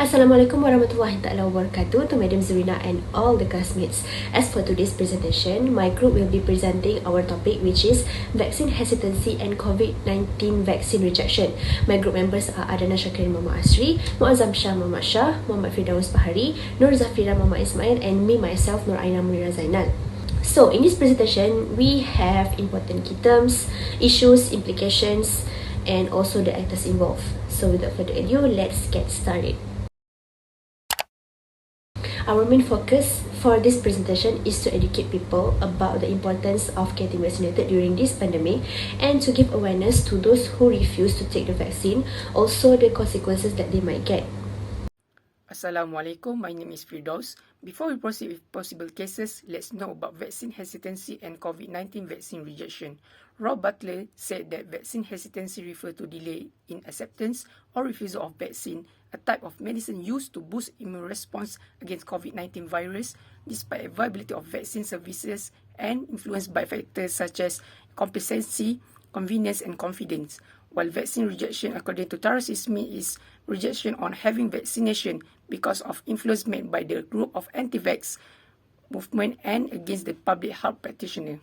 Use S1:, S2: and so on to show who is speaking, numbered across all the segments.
S1: Assalamualaikum warahmatullahi taala wabarakatuh to Madam Zarina and all the classmates. As for today's presentation, my group will be presenting our topic, which is vaccine hesitancy and COVID-19 vaccine rejection. My group members are Adriana, Syakirin, Asri, Muazzam, Shah, Mohmad, Firdaus, Bahari, Nur Zafira, Mohd Ismail, and me myself, Nur Ainaa Munirah, Zainal. So in this presentation, we have important key terms, issues, implications, and also the actors involved. So without further ado, let's get started. Our main focus for this presentation is to educate people about the importance of getting vaccinated during this pandemic and to give awareness to those who refuse to take the vaccine, also the consequences that they might get.
S2: Assalamualaikum, my name is Firdaus. Before we proceed with possible cases, let's know about vaccine hesitancy and COVID-19 vaccine rejection. Rob Butler said that vaccine hesitancy refers to delay in acceptance or refusal of vaccine, a type of medicine used to boost immune response against COVID-19 virus, despite availability of vaccine services and influenced by factors such as complacency, convenience, and confidence. While vaccine rejection, according to Nur Ismail, is rejection on having vaccination because of influence made by the group of anti-vax movement and against the public health practitioner.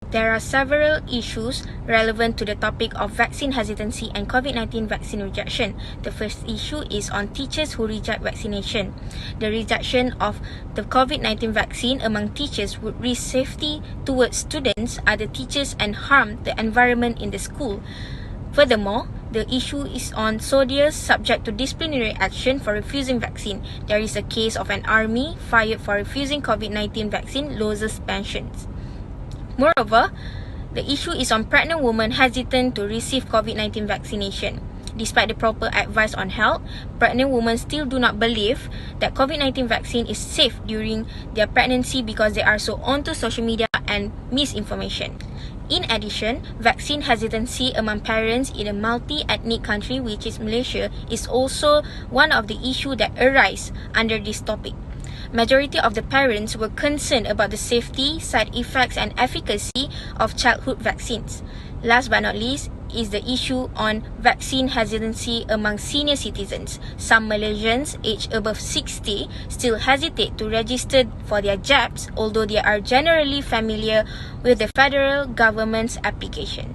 S3: There are several issues relevant to the topic of vaccine hesitancy and COVID-19 vaccine rejection. The first issue is on teachers who reject vaccination. The rejection of the COVID-19 vaccine among teachers would risk safety towards students, other teachers, and harm the environment in the school. Furthermore, the issue is on soldiers subject to disciplinary action for refusing vaccine. There is a case of an army fired for refusing COVID-19 vaccine loses pensions. Moreover, the issue is on pregnant women hesitant to receive COVID-19 vaccination. Despite the proper advice on health, pregnant women still do not believe that COVID-19 vaccine is safe during their pregnancy because they are so onto social media and misinformation. In addition, vaccine hesitancy among parents in a multi-ethnic country, which is Malaysia, is also one of the issues that arise under this topic. Majority of the parents were concerned about the safety, side effects, and efficacy of childhood vaccines. Last but not least is the issue on vaccine hesitancy among senior citizens. Some Malaysians aged above 60 still hesitate to register for their jabs, although they are generally familiar with the federal government's application.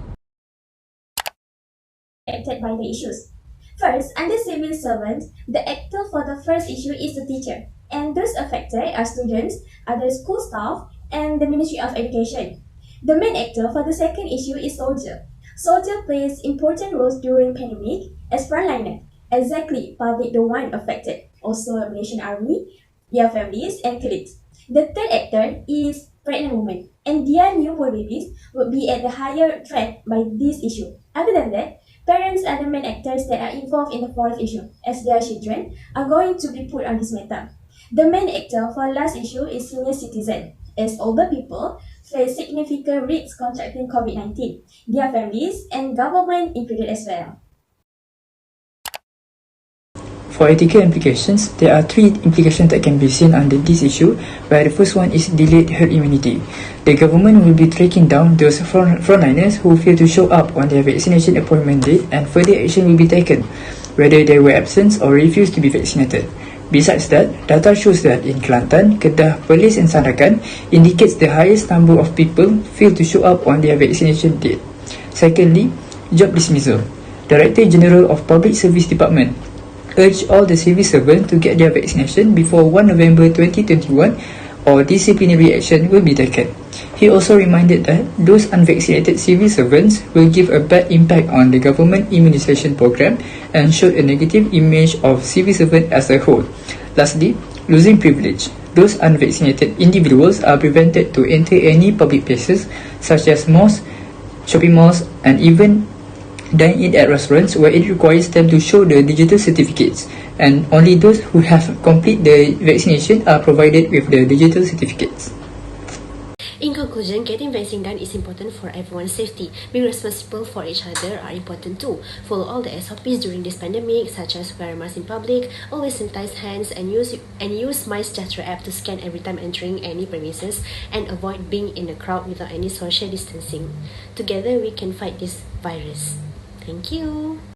S4: Affected by the issues. First, under civil servant, the actor for the first issue is the teacher, and those affected are students, other school staff, and the Ministry of Education. The main actor for the second issue is soldier. Soldier plays important roles during pandemic as frontliner, exactly public the one affected, also Malaysian Army, their families, and colleagues. The third actor is pregnant women, and their newborn babies would be at the higher threat by this issue. Other than that, parents are the main actors that are involved in the fourth issue, as their children are going to be put on this matter. The main actor for last issue is senior citizen, as older people face significant risks contracting COVID-19, their families and government included as well.
S5: For ethical implications, there are three implications that can be seen under this issue, where the first one is delayed herd immunity. The government will be tracking down those frontliners who fail to show up on their vaccination appointment date, and further action will be taken, whether they were absent or refused to be vaccinated. Besides that, data shows that in Kelantan, Kedah, Perlis and Sandakan indicates the highest number of people fail to show up on their vaccination date. Secondly, job dismissal. Director General of Public Service Department urged all the civil servants to get their vaccination before 1 November 2021 or disciplinary action will be taken. He also reminded that those unvaccinated civil servants will give a bad impact on the government immunization program and showed a negative image of civil servant as a whole. Lastly, losing privilege. Those unvaccinated individuals are prevented to enter any public places such as malls, shopping malls, and even dine in at restaurants where it requires them to show the digital certificates, and only those who have completed the vaccination are provided with the digital certificates.
S1: In conclusion, getting vaccine done is important for everyone's safety. Being responsible for each other are important too. Follow all the SOPs during this pandemic, such as wear a mask in public, always sanitize hands, and use MySejahtera app to scan every time entering any premises, and avoid being in a crowd without any social distancing. Together, we can fight this virus. Thank you.